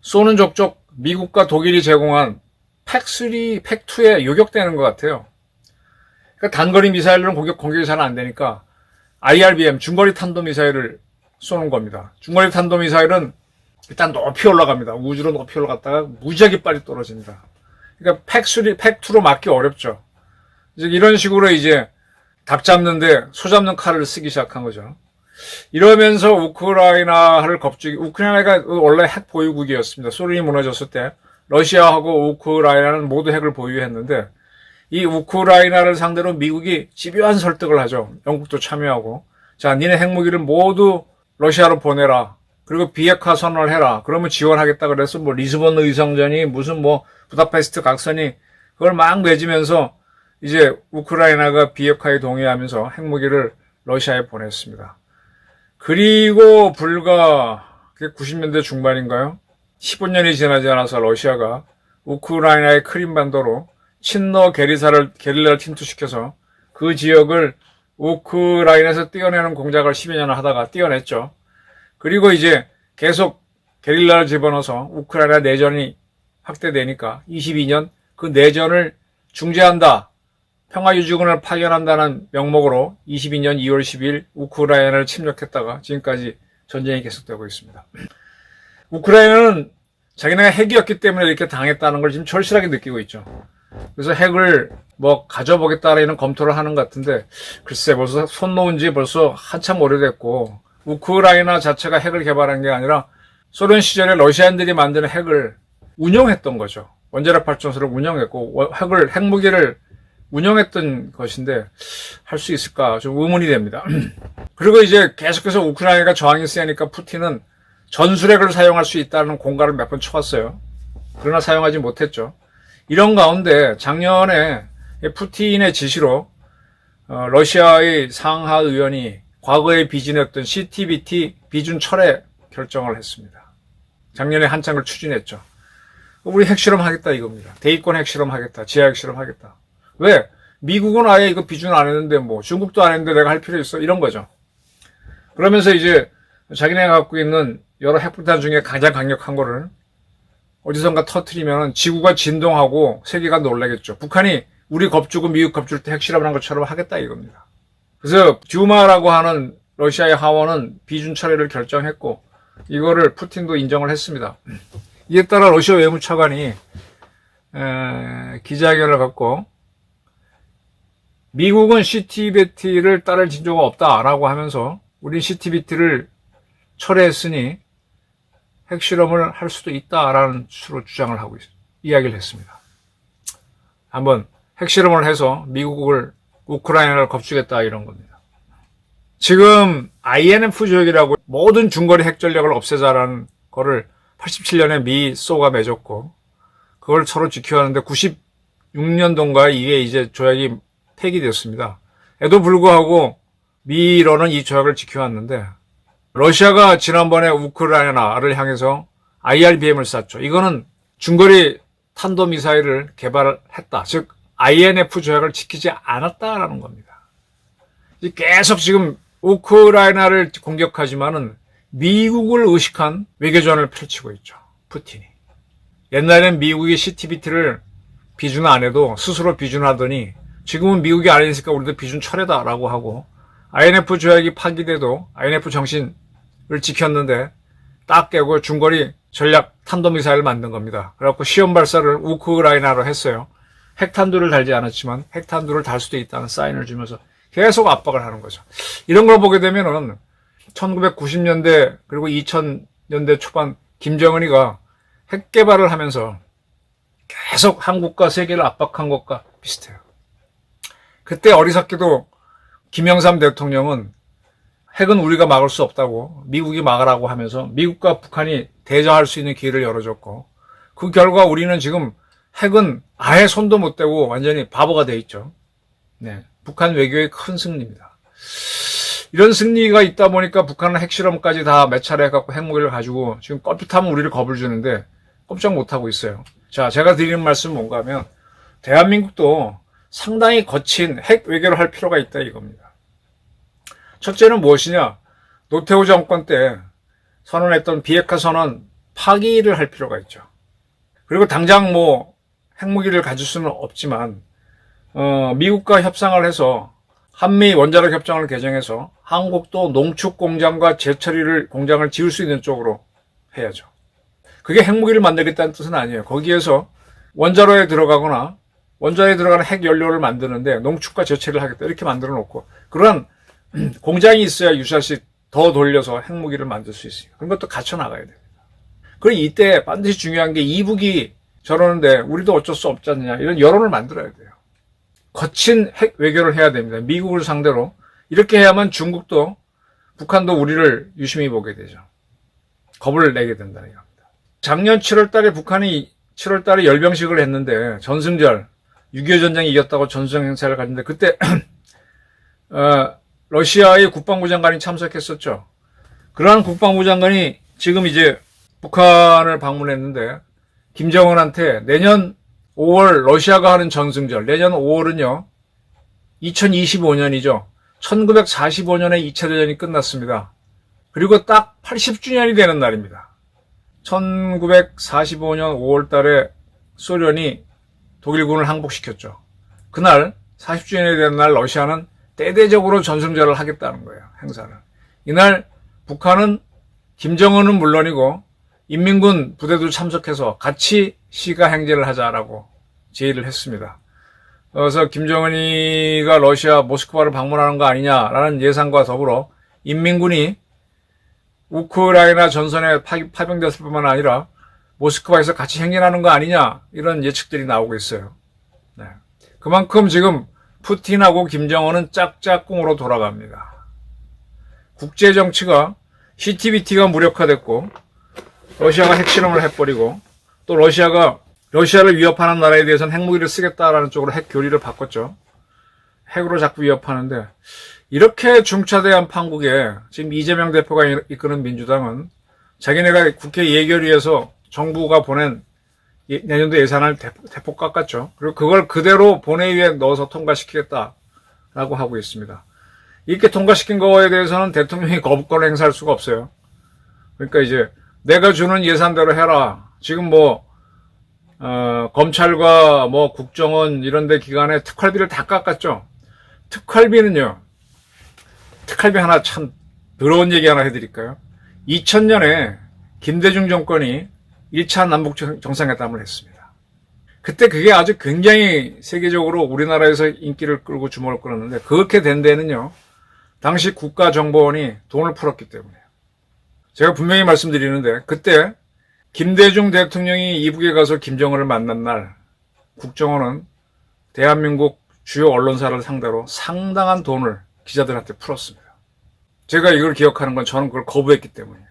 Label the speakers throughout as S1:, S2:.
S1: 쏘는 족족 미국과 독일이 제공한 팩3, 팩2에 요격되는 것 같아요. 그러니까 단거리 미사일로는 공격이 잘 안 되니까 IRBM, 중거리 탄도미사일을 쏘는 겁니다. 중거리 탄도미사일은 일단 높이 올라갑니다. 우주로 높이 올라갔다가 무지하게 빨리 떨어집니다. 그러니까 팩3, 팩2로 막기 어렵죠. 이제 이런 식으로 이제 닭 잡는데 소 잡는 칼을 쓰기 시작한 거죠. 이러면서 우크라이나가 원래 핵 보유국이었습니다. 소련이 무너졌을 때 러시아하고 우크라이나는 모두 핵을 보유했는데 이 우크라이나를 상대로 미국이 집요한 설득을 하죠. 영국도 참여하고. 자, 니네 핵무기를 모두 러시아로 보내라. 그리고 비핵화 선언을 해라. 그러면 지원하겠다 그래서 뭐 리스본 의성전이 무슨 뭐 부다페스트 각선이 그걸 막 맺으면서 이제 우크라이나가 비핵화에 동의하면서 핵무기를 러시아에 보냈습니다. 그리고 불과 90년대 중반인가요? 15년이 지나지 않아서 러시아가 우크라이나의 크림반도로 친러 게릴라를 침투시켜서 그 지역을 우크라이나에서 떼어내는 공작을 10여 년을 하다가 떼어냈죠. 그리고 이제 계속 게릴라를 집어넣어서 우크라이나 내전이 확대되니까 22년 그 내전을 중재한다. 평화유지군을 파견한다는 명목으로 22년 2월 10일 우크라이나를 침략했다가 지금까지 전쟁이 계속되고 있습니다. 우크라이나는 자기네가 핵이었기 때문에 이렇게 당했다는 걸 지금 절실하게 느끼고 있죠. 그래서 핵을 뭐 가져보겠다라는 검토를 하는 것 같은데 글쎄 벌써 손 놓은 지 벌써 한참 오래됐고 우크라이나 자체가 핵을 개발한 게 아니라 소련 시절에 러시아인들이 만드는 핵을 운용했던 거죠. 원자력 발전소를 운영했고 핵무기를 운영했던 것인데 할 수 있을까 좀 의문이 됩니다. 그리고 이제 계속해서 우크라이나가 저항이 세니까 푸틴은 전술핵을 사용할 수 있다는 공갈을 몇 번 쳐왔어요. 그러나 사용하지 못했죠. 이런 가운데 작년에 푸틴의 지시로 러시아의 상하 의원이 과거에 비준했던 CTBT 비준 철회 결정을 했습니다. 작년에 한창을 추진했죠. 우리 핵실험 하겠다 이겁니다. 대기권 핵실험 하겠다. 지하 핵실험 하겠다. 왜? 미국은 아예 이거 비준 안 했는데 뭐 중국도 안 했는데 내가 할 필요 있어? 이런 거죠. 그러면서 이제 자기네가 갖고 있는 여러 핵폭탄 중에 가장 강력한 거를 어디선가 터트리면 지구가 진동하고 세계가 놀라겠죠. 북한이 우리 겁주고 미국 겁줄 때 핵실험을 한 것처럼 하겠다 이겁니다. 그래서 듀마라고 하는 러시아의 하원은 비준 철회를 결정했고 이거를 푸틴도 인정을 했습니다. 이에 따라 러시아 외무차관이 기자회견을 갖고 미국은 CTBT를 따를 징조가 없다라고 하면서 우린 CTBT를 철회했으니 핵실험을 할 수도 있다라는 수로 주장을 하고 이야기를 했습니다. 한번 핵실험을 해서 미국을 우크라이나를 겁주겠다 이런 겁니다. 지금 INF 조약이라고 모든 중거리 핵전력을 없애자라는 거를 87년에 미 소가 맺었고 그걸 서로 지켜야 하는데 96년도인가 이게 이제 조약이 폐기되었습니다. 에도 불구하고 미로는 이 조약을 지켜왔는데 러시아가 지난번에 우크라이나를 향해서 IRBM을 쐈죠. 이거는 중거리 탄도미사일을 개발했다. 즉 INF 조약을 지키지 않았다라는 겁니다. 계속 지금 우크라이나를 공격하지만은 미국을 의식한 외교전을 펼치고 있죠. 푸틴이. 옛날엔 미국이 CTBT를 비준 안 해도 스스로 비준하더니 지금은 미국이 안 했으니까 우리도 비준 철회다라고 하고 INF 조약이 파기돼도 INF 정신을 지켰는데 딱 깨고 중거리 전략 탄도미사일을 만든 겁니다. 그래갖고 시험 발사를 우크라이나로 했어요. 핵탄두를 달지 않았지만 핵탄두를 달 수도 있다는 사인을 주면서 계속 압박을 하는 거죠. 이런 걸 보게 되면은 1990년대 그리고 2000년대 초반 김정은이가 핵 개발을 하면서 계속 한국과 세계를 압박한 것과 비슷해요. 그때 어리석게도 김영삼 대통령은 핵은 우리가 막을 수 없다고 미국이 막으라고 하면서 미국과 북한이 대저할 수 있는 기회를 열어줬고 그 결과 우리는 지금 핵은 아예 손도 못 대고 완전히 바보가 돼 있죠. 네, 북한 외교의 큰 승리입니다. 이런 승리가 있다 보니까 북한은 핵실험까지 다 몇 차례 해갖고 핵무기를 가지고 지금 껄핏하면 우리를 겁을 주는데 꼼짝 못하고 있어요. 자, 제가 드리는 말씀은 뭔가 하면 대한민국도 상당히 거친 핵 외교를 할 필요가 있다 이겁니다. 첫째는 무엇이냐? 노태우 정권 때 선언했던 비핵화 선언 파기를 할 필요가 있죠. 그리고 당장 뭐 핵무기를 가질 수는 없지만 미국과 협상을 해서 한미 원자력 협정을 개정해서 한국도 농축 공장과 재처리를 공장을 지을 수 있는 쪽으로 해야죠. 그게 핵무기를 만들겠다는 뜻은 아니에요. 거기에서 원자로에 들어가거나 원자로에 들어가는 핵 연료를 만드는데 농축과 재처리를 하겠다 이렇게 만들어 놓고 그러한 공장이 있어야 유사시 더 돌려서 핵무기를 만들 수 있어요. 그런 것도 갖춰 나가야 됩니다. 그리고 이때 반드시 중요한 게 이북이 저러는데 우리도 어쩔 수 없지 않느냐 이런 여론을 만들어야 돼요. 거친 핵 외교를 해야 됩니다. 미국을 상대로 이렇게 해야만 중국도 북한도 우리를 유심히 보게 되죠. 겁을 내게 된다는 겁니다. 작년 7월 달에 북한이 7월 달에 열병식을 했는데 전승절 6.25 전쟁이 이겼다고 전승 행사를 가졌는데 그때 러시아의 국방부 장관이 참석했었죠. 그러한 국방부 장관이 지금 이제 북한을 방문했는데 김정은한테 내년 5월 러시아가 하는 전승절, 내년 5월은요 2025년이죠. 1945년에 2차 대전이 끝났습니다. 그리고 딱 80주년이 되는 날입니다. 1945년 5월 달에 소련이 독일군을 항복시켰죠. 그날 40주년이 되는 날 러시아는 대대적으로 전승절을 하겠다는 거예요. 행사를. 이날 북한은 김정은은 물론이고 인민군 부대도 참석해서 같이 시가 행제를 하자라고 제의를 했습니다. 그래서 김정은이가 러시아 모스크바를 방문하는 거 아니냐라는 예상과 더불어 인민군이 우크라이나 전선에 파병됐을 뿐만 아니라 모스크바에서 같이 행진하는 거 아니냐 이런 예측들이 나오고 있어요. 네. 그만큼 지금 푸틴하고 김정은은 짝짝꿍으로 돌아갑니다. 국제정치가 CTBT가 무력화됐고 러시아가 핵실험을 해버리고 또 러시아를 위협하는 나라에 대해서는 핵무기를 쓰겠다라는 쪽으로 핵 교리를 바꿨죠. 핵으로 자꾸 위협하는데 이렇게 중차대한 판국에 지금 이재명 대표가 이끄는 민주당은 자기네가 국회 예결위에서 정부가 보낸 내년도 예산을 대폭 깎았죠. 그리고 그걸 그대로 본회의에 넣어서 통과시키겠다라고 하고 있습니다. 이렇게 통과시킨 거에 대해서는 대통령이 거부권을 행사할 수가 없어요. 그러니까 이제 내가 주는 예산대로 해라. 지금 검찰과 국정원 이런 데 기관에 특활비를 다 깎았죠. 특활비는요. 특활비 하나 참 더러운 얘기 하나 해드릴까요? 2000년에 김대중 정권이 1차 남북 정상회담을 했습니다. 그때 그게 아주 굉장히 세계적으로 우리나라에서 인기를 끌고 주목을 끌었는데 그렇게 된 데는요. 당시 국가정보원이 돈을 풀었기 때문에요. 제가 분명히 말씀드리는데 그때 김대중 대통령이 이북에 가서 김정은을 만난 날 국정원은 대한민국 주요 언론사를 상대로 상당한 돈을 기자들한테 풀었습니다. 제가 이걸 기억하는 건 저는 그걸 거부했기 때문이에요.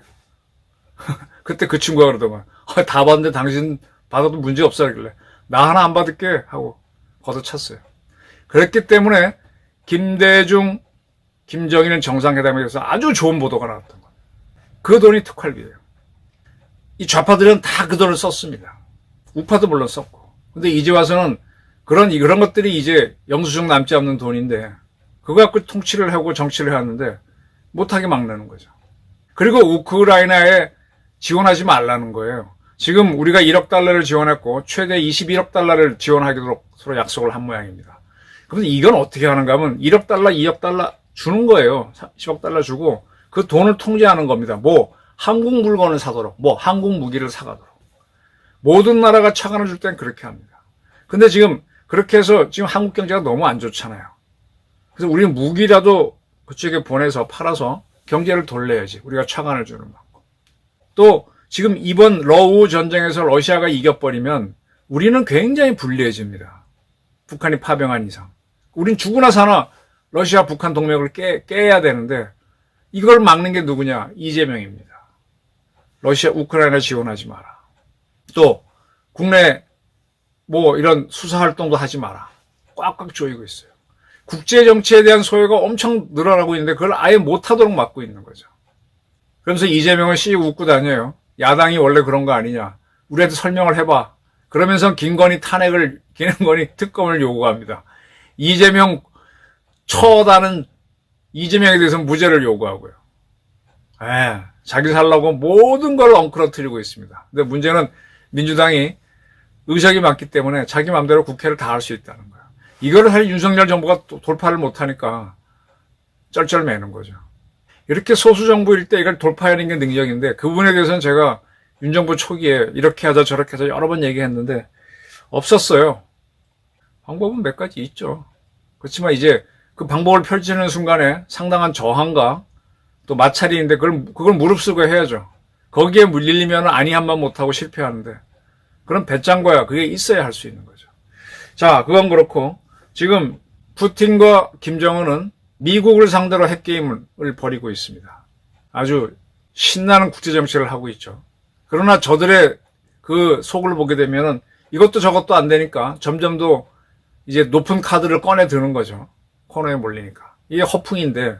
S1: 그때 그 친구가 그러더만 다 받는데 당신 받아도 문제 없어 하길래 나 하나 안 받을게 하고 걷어찼어요. 그랬기 때문에 김대중, 김정일은 정상회담에 대해서 아주 좋은 보도가 나왔던 거예요. 그 돈이 특활비예요. 이 좌파들은 다 그 돈을 썼습니다. 우파도 물론 썼고. 근데 이제 와서는 그런 것들이 이제 영수증 남지 않는 돈인데 그거 갖고 통치를 하고 정치를 해왔는데 못하게 막는 거죠. 그리고 우크라이나에 지원하지 말라는 거예요. 지금 우리가 1억 달러를 지원했고 최대 21억 달러를 지원하기로 서로 약속을 한 모양입니다. 그런데 이건 어떻게 하는가 하면 1억 달러, 2억 달러 주는 거예요. 10억 달러 주고 그 돈을 통제하는 겁니다. 한국 물건을 사도록, 한국 무기를 사가도록. 모든 나라가 차관을 줄 땐 그렇게 합니다. 근데 지금 그렇게 해서 지금 한국 경제가 너무 안 좋잖아요. 그래서 우리는 무기라도 그쪽에 보내서 팔아서 경제를 돌려야지. 우리가 차관을 주는 만큼. 또 지금 이번 러우 전쟁에서 러시아가 이겨버리면 우리는 굉장히 불리해집니다. 북한이 파병한 이상. 우린 죽으나 사나 러시아 북한 동맹을 깨야 되는데 이걸 막는 게 누구냐? 이재명입니다. 러시아 우크라이나 지원하지 마라. 또 국내 이런 수사 활동도 하지 마라. 꽉꽉 조이고 있어요. 국제 정치에 대한 소외가 엄청 늘어나고 있는데 그걸 아예 못하도록 막고 있는 거죠. 그러면서 이재명은 씩 웃고 다녀요. 야당이 원래 그런 거 아니냐. 우리한테 설명을 해봐. 그러면서 김건희 특검을 요구합니다. 이재명 처다는 이재명에 대해서 무죄를 요구하고요. 자기 살라고 모든 걸 엉클어뜨리고 있습니다. 근데 문제는 민주당이 의석이 많기 때문에 자기 마음대로 국회를 다 할 수 있다는 거예요. 이거를 사실 윤석열 정부가 돌파를 못하니까 쩔쩔매는 거죠. 이렇게 소수 정부일 때 이걸 돌파하는 게 능력인데 그 부분에 대해서는 제가 윤 정부 초기에 이렇게 하자 저렇게 하자 여러 번 얘기했는데 없었어요. 방법은 몇 가지 있죠. 그렇지만 이제 그 방법을 펼치는 순간에 상당한 저항과 또 마찰이인데 그걸 무릅쓰고 해야죠. 거기에 물리면 아니 한번 못하고 실패하는데 그런 배짱과야 그게 있어야 할 수 있는 거죠. 자, 그건 그렇고 지금 푸틴과 김정은은 미국을 상대로 핵게임을 벌이고 있습니다. 아주 신나는 국제정치를 하고 있죠. 그러나 저들의 그 속을 보게 되면은 이것도 저것도 안 되니까 점점 더 이제 높은 카드를 꺼내 드는 거죠. 코너에 몰리니까. 이게 허풍인데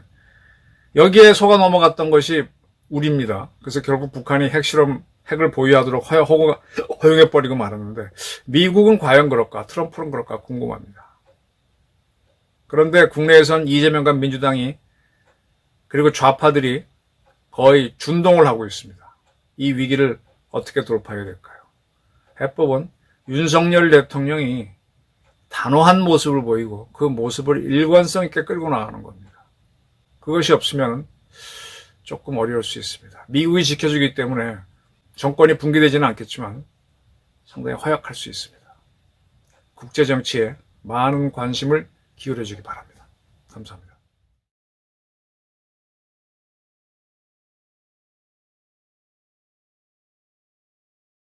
S1: 여기에 속아 넘어갔던 것이 우리입니다. 그래서 결국 북한이 핵을 보유하도록 허용해버리고 말았는데 미국은 과연 그럴까? 트럼프는 그럴까? 궁금합니다. 그런데 국내에선 이재명과 민주당이 그리고 좌파들이 거의 준동을 하고 있습니다. 이 위기를 어떻게 돌파해야 될까요? 해법은 윤석열 대통령이 단호한 모습을 보이고 그 모습을 일관성 있게 끌고 나가는 겁니다. 그것이 없으면 조금 어려울 수 있습니다. 미국이 지켜주기 때문에 정권이 붕괴되지는 않겠지만 상당히 허약할 수 있습니다. 국제정치에 많은 관심을 기울여주기 바랍니다. 감사합니다.